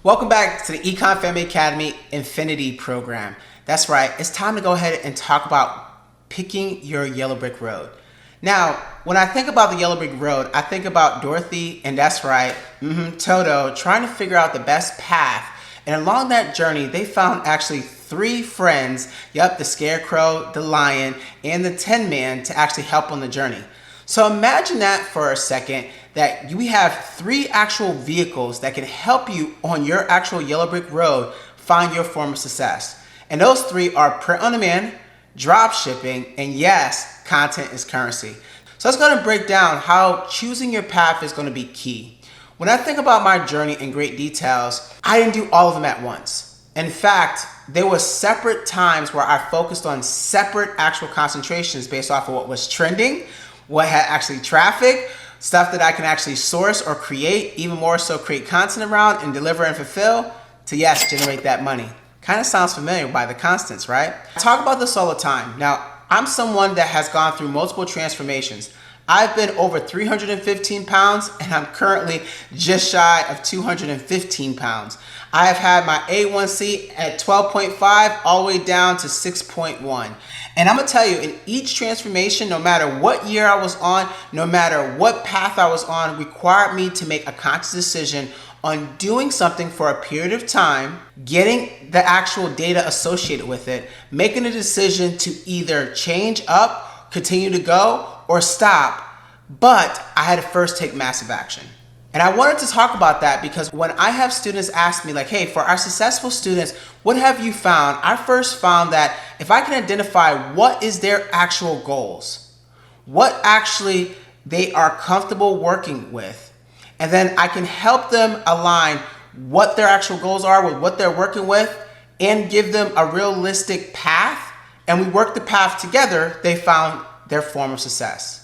Welcome back to the Econ Family Academy Infinity program. That's right, it's time to go ahead and talk about picking your yellow brick road. Now, when I think about the yellow brick road, I think about Dorothy, and that's right, Toto, trying to figure out the best path. And along that journey, they found actually 3 friends, the Scarecrow, the Lion, and the Tin Man to actually help on the journey. So imagine that for a second, that we have 3 actual vehicles that can help you on your actual yellow brick road find your form of success. And those 3 are print on demand, drop shipping, and yes, content is currency. So let's go and break down how choosing your path is going to be key. When I think about my journey in great details, I didn't do all of them at once. In fact, there were separate times where I focused on separate actual concentrations based off of what was trending, what had actually traffic, stuff that I can actually source or create, even more so create content around and deliver and fulfill to, yes, generate that money. Kind of sounds familiar by the constants, right? I talk about this all the time. Now, I'm someone that has gone through multiple transformations. I've been over 315 pounds and I'm currently just shy of 215 pounds. I have had my A1C at 12.5 all the way down to 6.1. And I'm gonna tell you, in each transformation, no matter what year I was on, no matter what path I was on, required me to make a conscious decision on doing something for a period of time, getting the actual data associated with it, making a decision to either change up, continue to go, or stop. But I had to first take massive action. And I wanted to talk about that because when I have students ask me like, hey, for our successful students, what have you found? I first found that if I can identify what is their actual goals, what actually they are comfortable working with, and then I can help them align what their actual goals are with what they're working with and give them a realistic path, and we work the path together, they found their form of success.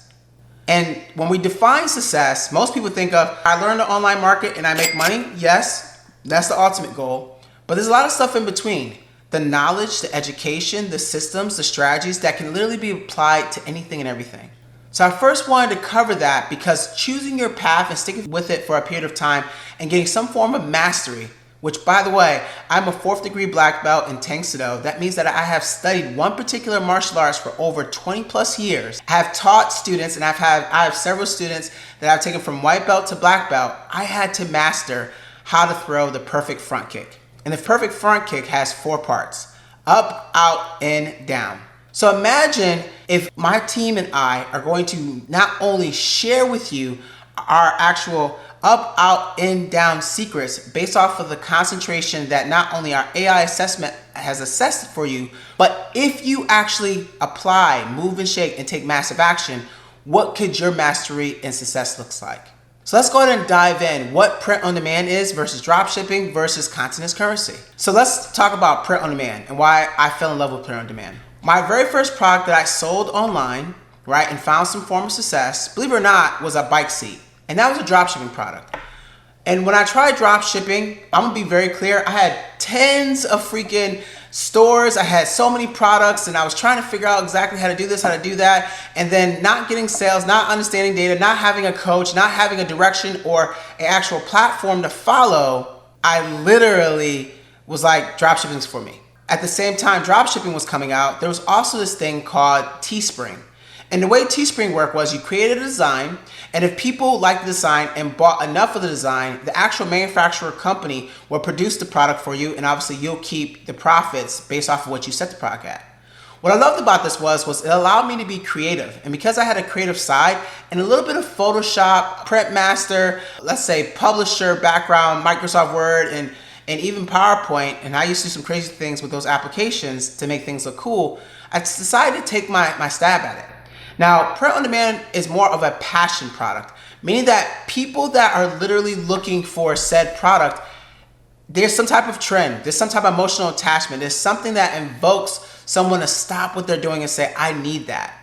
And when we define success, most people think of, I learn the online market and I make money. Yes, that's the ultimate goal. But there's a lot of stuff in between. The knowledge, the education, the systems, the strategies that can literally be applied to anything and everything. So I first wanted to cover that because choosing your path and sticking with it for a period of time and getting some form of mastery, which, by the way, I'm a 4th degree black belt in Tang Soo Do. That means that I have studied one particular martial arts for over 20 plus years. I have taught students and I have several students that I've taken from white belt to black belt. I had to master how to throw the perfect front kick. And the perfect front kick has 4 parts: up, out, and down. So imagine if my team and I are going to not only share with you our actual up, out, in, down secrets based off of the concentration that not only our AI assessment has assessed for you, but if you actually apply, move and shake, and take massive action, what could your mastery and success looks like? So let's go ahead and dive in what print on demand is versus drop shipping versus content as currency. So let's talk about print on demand and why I fell in love with print on demand. My very first product that I sold online, right, and found some form of success, believe it or not, was a bike seat. And that was a dropshipping product. And when I tried dropshipping, I'm gonna be very clear, I had tens of freaking stores, I had so many products, and I was trying to figure out exactly how to do this, how to do that, and then not getting sales, not understanding data, not having a coach, not having a direction or an actual platform to follow. I literally was like, dropshipping's for me. At the same time dropshipping was coming out, there was also this thing called Teespring. And the way Teespring worked was you created a design, and if people liked the design and bought enough of the design, the actual manufacturer company will produce the product for you, and obviously you'll keep the profits based off of what you set the product at. What I loved about this was it allowed me to be creative. And because I had a creative side and a little bit of Photoshop, print master, let's say publisher background, Microsoft Word, and even PowerPoint, and I used to do some crazy things with those applications to make things look cool, I decided to take my stab at it. Now, print on demand is more of a passion product, meaning that people that are literally looking for said product, there's some type of trend, there's some type of emotional attachment, there's something that invokes someone to stop what they're doing and say, I need that.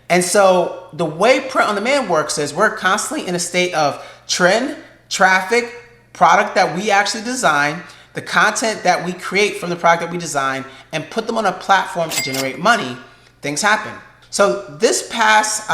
And so the way print on demand works is we're constantly in a state of trend, traffic, product that we actually design, the content that we create from the product that we design, and put them on a platform to generate money. Things happen. So this past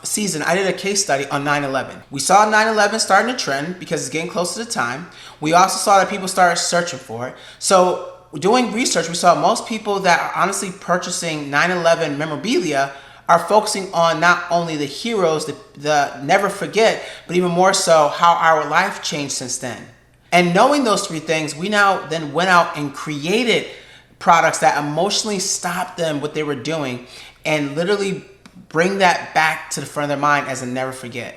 season, I did a case study on 9/11. We saw 9/11 starting to trend because it's getting close to the time. We also saw that people started searching for it. So doing research, we saw most people that are honestly purchasing 9/11 memorabilia are focusing on not only the heroes, the never forget, but even more so how our life changed since then. And knowing those three things, we now then went out and created products that emotionally stopped them what they were doing and literally bring that back to the front of their mind as a never forget.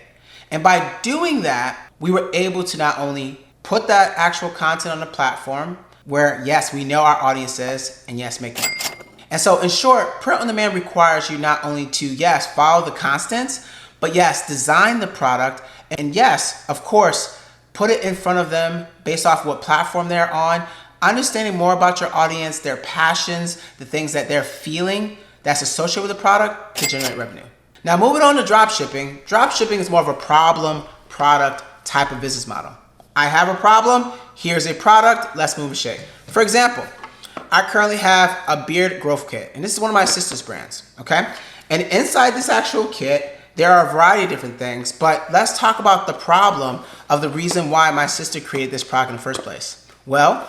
And by doing that, we were able to not only put that actual content on the platform where, yes, we know our audience is, and yes, make money. And so in short, print on demand requires you not only to, yes, follow the constants, but yes, design the product. And yes, of course, put it in front of them based off what platform they're on, understanding more about your audience, their passions, the things that they're feeling that's associated with the product to generate revenue. Now moving on to dropshipping. Dropshipping is more of a problem product type of business model. I have a problem, here's a product, let's move and shake. For example, I currently have a beard growth kit, and this is one of my sister's brands, okay? And inside this actual kit, there are a variety of different things, but let's talk about the problem of the reason why my sister created this product in the first place. Well,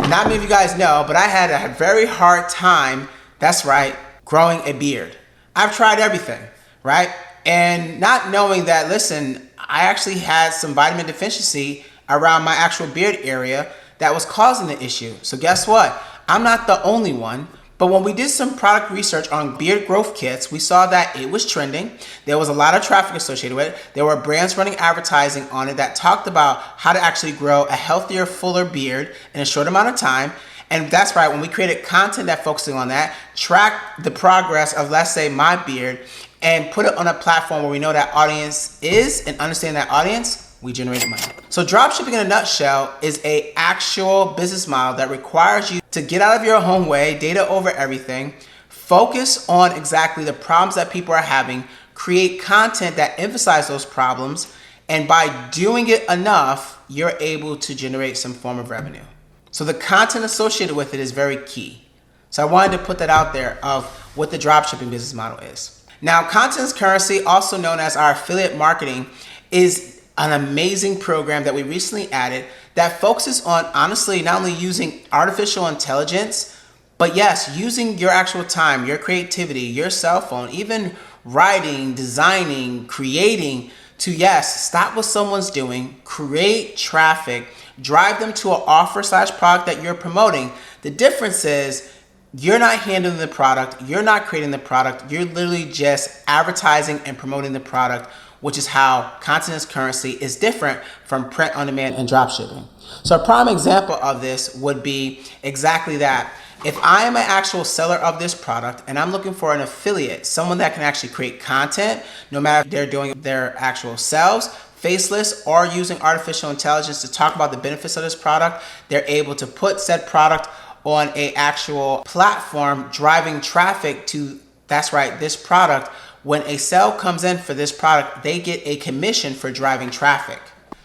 not many of you guys know, but I had a very hard time, that's right, growing a beard. I've tried everything, right? And not knowing that, listen, I actually had some vitamin deficiency around my actual beard area that was causing the issue. So guess what? I'm not the only one, but when we did some product research on beard growth kits, we saw that it was trending. There was a lot of traffic associated with it. There were brands running advertising on it that talked about how to actually grow a healthier, fuller beard in a short amount of time. And that's right, when we created content that focusing on that, track the progress of, let's say, my beard, and put it on a platform where we know that audience is, and understand that audience, we generated money. So dropshipping in a nutshell is a actual business model that requires you to get out of your home way, data over everything, focus on exactly the problems that people are having, create content that emphasize those problems, and by doing it enough, you're able to generate some form of revenue. So the content associated with it is very key. So I wanted to put that out there of what the dropshipping business model is. Now, content is currency, also known as our affiliate marketing, is an amazing program that we recently added that focuses on, honestly, not only using artificial intelligence, but yes, using your actual time, your creativity, your cell phone, even writing, designing, creating to, yes, stop what someone's doing, create traffic, drive them to an offer / product that you're promoting. The difference is you're not handling the product, you're not creating the product, you're literally just advertising and promoting the product, which is how content as currency is different from print on demand and dropshipping. So a prime example of this would be exactly that. If I am an actual seller of this product and I'm looking for an affiliate, someone that can actually create content, no matter if they're doing their actual selves, faceless, or using artificial intelligence to talk about the benefits of this product, they're able to put said product on a actual platform driving traffic to, that's right, this product. When a sale comes in for this product, they get a commission for driving traffic.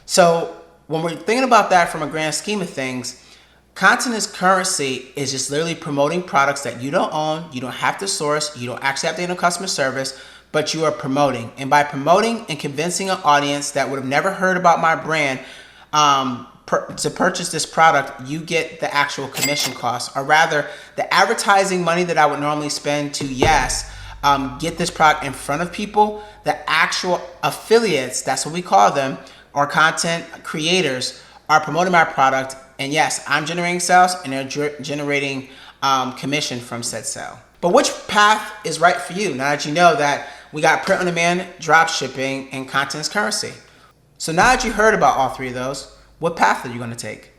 So when we're thinking about that from a grand scheme of things, content as currency is just literally promoting products that you don't own, you don't have to source, you don't actually have to handle customer service, but you are promoting. And by promoting and convincing an audience that would have never heard about my brand to purchase this product, you get the actual commission cost, or rather the advertising money that I would normally spend to, yes, get this product in front of people. The actual affiliates, that's what we call them, or content creators, are promoting my product. And yes, I'm generating sales and they're generating commission from said sale. But which path is right for you now that you know that we got print on demand, drop shipping, and content as currency? So now that you heard about all three of those, what path are you going to take?